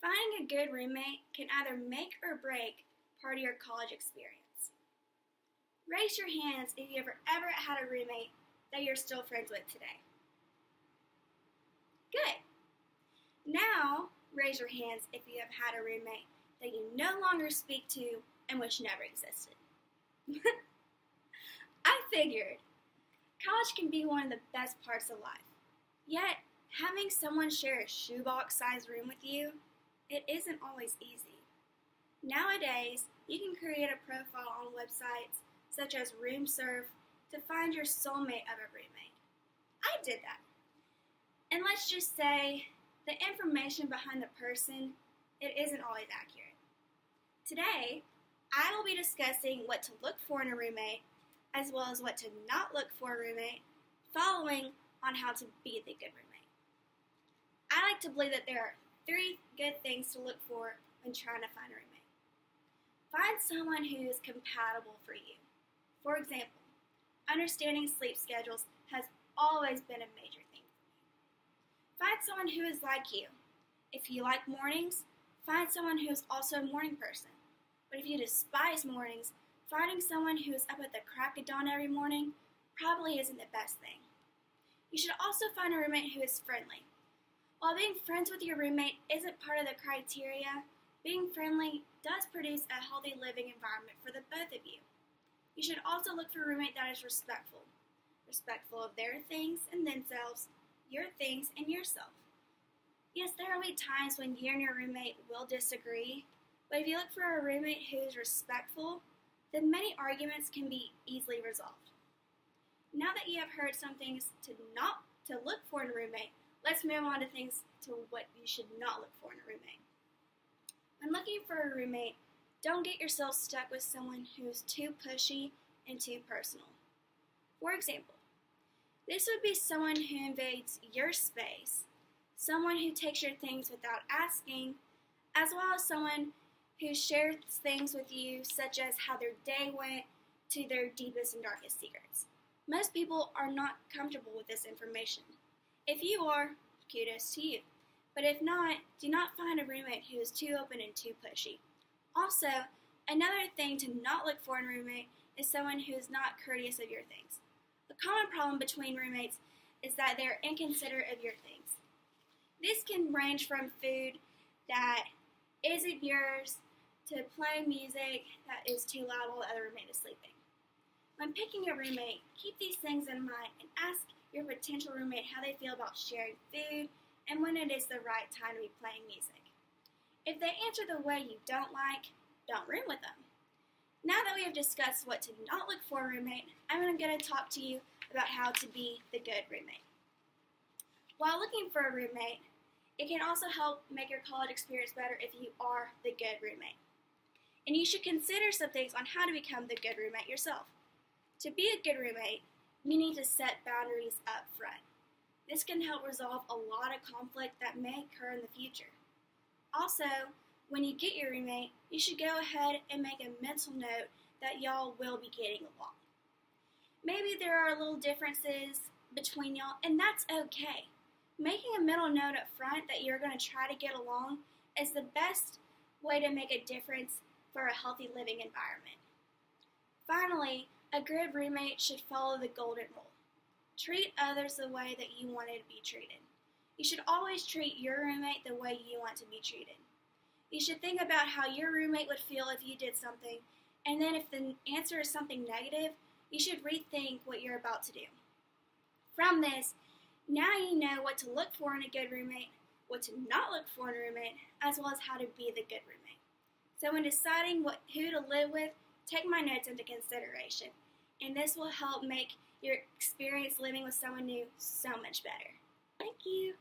Finding a good roommate can either make or break part of your college experience. Raise your hands if you ever had a roommate that you're still friends with today. Good. Now, raise your hands if you have had a roommate that you no longer speak to and wish never existed. I figured. College can be one of the best parts of life. Yet, having someone share a shoebox-sized room with you, it isn't always easy. Nowadays, you can create a profile on websites such as RoomSurf to find your soulmate of a roommate. I did that. And let's just say the information behind the person, it isn't always accurate. Today, I will be discussing what to look for in a roommate, as well as what to not look for in a roommate, following on how to be the good roommate. I like to believe that there are 3 good things to look for when trying to find a roommate. Find someone who is compatible for you. For example, understanding sleep schedules has always been a major thing for me. Find someone who is like you. If you like mornings, find someone who is also a morning person. But if you despise mornings, finding someone who is up at the crack of dawn every morning probably isn't the best thing. You should also find a roommate who is friendly. While being friends with your roommate isn't part of the criteria, being friendly does produce a healthy living environment for the both of you. You should also look for a roommate that is respectful. Respectful of their things and themselves, your things and yourself. Yes, there will be times when you and your roommate will disagree, but if you look for a roommate who is respectful, then many arguments can be easily resolved. Now that you have heard some things to look for in a roommate, let's move on to things to what you should not look for in a roommate. When looking for a roommate, don't get yourself stuck with someone who is too pushy and too personal. For example, this would be someone who invades your space, someone who takes your things without asking, as well as someone who shares things with you, such as how their day went to their deepest and darkest secrets. Most people are not comfortable with this information. If you are, kudos to you. But if not, do not find a roommate who is too open and too pushy. Also, another thing to not look for in a roommate is someone who is not courteous of your things. A common problem between roommates is that they are inconsiderate of your things. This can range from food that isn't yours to playing music that is too loud while the other roommate is sleeping. When picking a roommate, keep these things in mind and ask your potential roommate how they feel about sharing food and when it is the right time to be playing music. If they answer the way you don't like, don't room with them. Now that we have discussed what to not look for in a roommate, I'm going to talk to you about how to be the good roommate. While looking for a roommate, it can also help make your college experience better if you are the good roommate. And you should consider some things on how to become the good roommate yourself. To be a good roommate, you need to set boundaries up front. This can help resolve a lot of conflict that may occur in the future. Also, when you get your roommate, you should go ahead and make a mental note that y'all will be getting along. Maybe there are little differences between y'all, and that's okay. Making a mental note up front that you're going to try to get along is the best way to make a difference for a healthy living environment. Finally, a good roommate should follow the golden rule. Treat others the way that you wanted to be treated. You should always treat your roommate the way you want to be treated. You should think about how your roommate would feel if you did something, and then if the answer is something negative, you should rethink what you're about to do. From this, now you know what to look for in a good roommate, what to not look for in a roommate, as well as how to be the good roommate. So when deciding who to live with, take my notes into consideration, and this will help make your experience living with someone new so much better. Thank you.